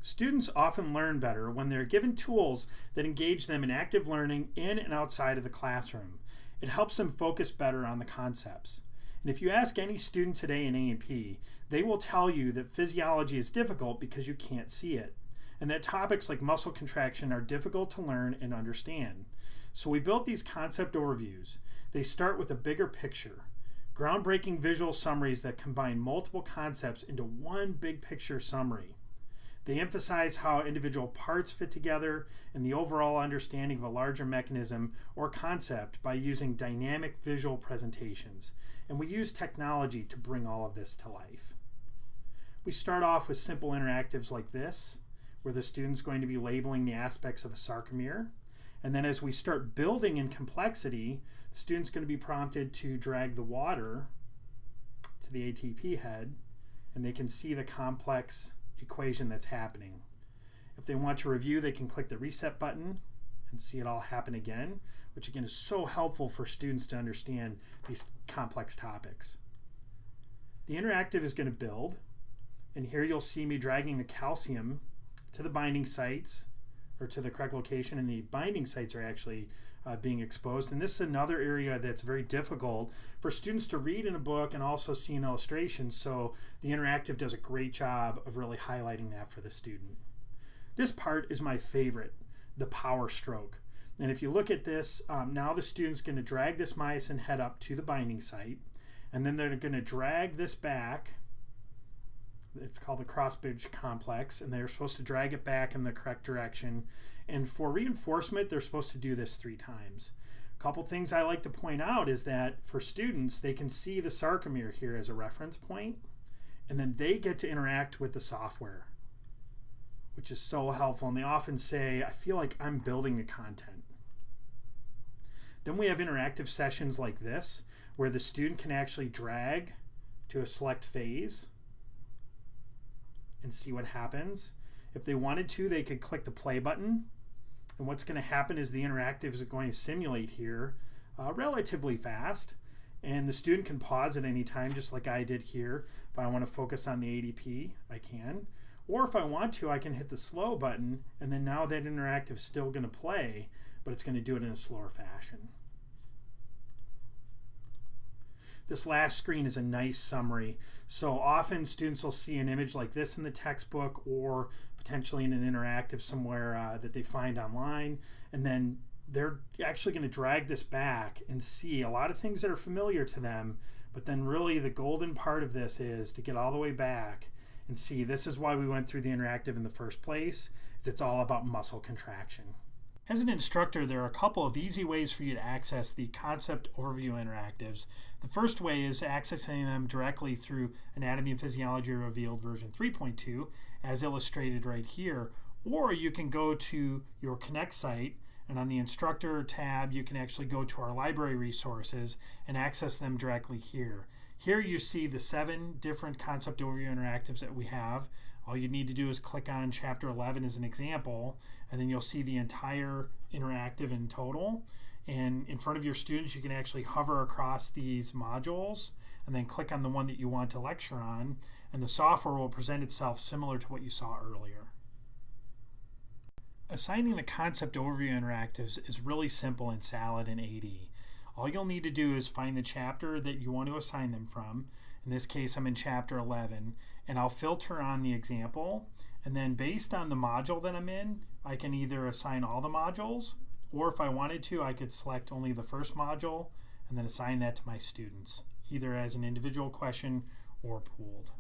Students often learn better when they're given tools that engage them in active learning in and outside of the classroom. It helps them focus better on the concepts. And if you ask any student today in A&P, they will tell you that physiology is difficult because you can't see it, and that topics like muscle contraction are difficult to learn and understand. So we built these concept overviews. They start with a bigger picture, groundbreaking visual summaries that combine multiple concepts into one big picture summary. They emphasize how individual parts fit together and the overall understanding of a larger mechanism or concept by using dynamic visual presentations. And we use technology to bring all of this to life. We start off with simple interactives like this, where the student's going to be labeling the aspects of a sarcomere. And then as we start building in complexity, the student's going to be prompted to drag the water to the ATP head, and they can see the complex equation that's happening. If they want to review, they can click the reset button and see it all happen again, which again is so helpful for students to understand these complex topics. The interactive is going to build, and here you'll see me dragging the calcium to the binding sites, or to the correct location, and the binding sites are actually being exposed. And this is another area that's very difficult for students to read in a book and also see in illustrations, so the interactive does a great job of really highlighting that for the student. This part is my favorite, the power stroke. And if you look at this, now the student's going to drag this myosin head up to the binding site, and then they're going to drag this back. It's called the cross-bridge complex, and they're supposed to drag it back in the correct direction. And for reinforcement, they're supposed to do this 3 times. A couple things I like to point out is that for students, they can see the sarcomere here as a reference point, and then they get to interact with the software, which is so helpful. And they often say, I feel like I'm building the content. Then we have interactive sessions like this, where the student can actually drag to a select phase and see what happens. If they wanted to, they could click the play button, and what's going to happen is the interactive is going to simulate here relatively fast, and the student can pause at any time, just like I did here. If I want to focus on the ADP, I can, or if I want to, I can hit the slow button, and then now that interactive is still going to play, but it's going to do it in a slower fashion. This last screen is a nice summary. So often students will see an image like this in the textbook, or potentially in an interactive somewhere that they find online, and then they're actually going to drag this back and see a lot of things that are familiar to them, but then really the golden part of this is to get all the way back and see this is why we went through the interactive in the first place. It's all about muscle contraction. As an instructor, there are a couple of easy ways for you to access the concept overview interactives. The first way is accessing them directly through Anatomy and Physiology Revealed version 3.2, as illustrated right here, or you can go to your Connect site, and on the instructor tab you can actually go to our library resources and access them directly here. Here you see the 7 different concept overview interactives that we have. All you need to do is click on chapter 11 as an example, and then you'll see the entire interactive in total. And in front of your students, you can actually hover across these modules and then click on the one that you want to lecture on, and the software will present itself similar to what you saw earlier. Assigning the concept overview interactives is really simple in SALAD and AD. All you'll need to do is find the chapter that you want to assign them from. In this case, I'm in chapter 11, and I'll filter on the example, and then based on the module that I'm in, I can either assign all the modules, or if I wanted to, I could select only the first module and then assign that to my students, either as an individual question or pooled.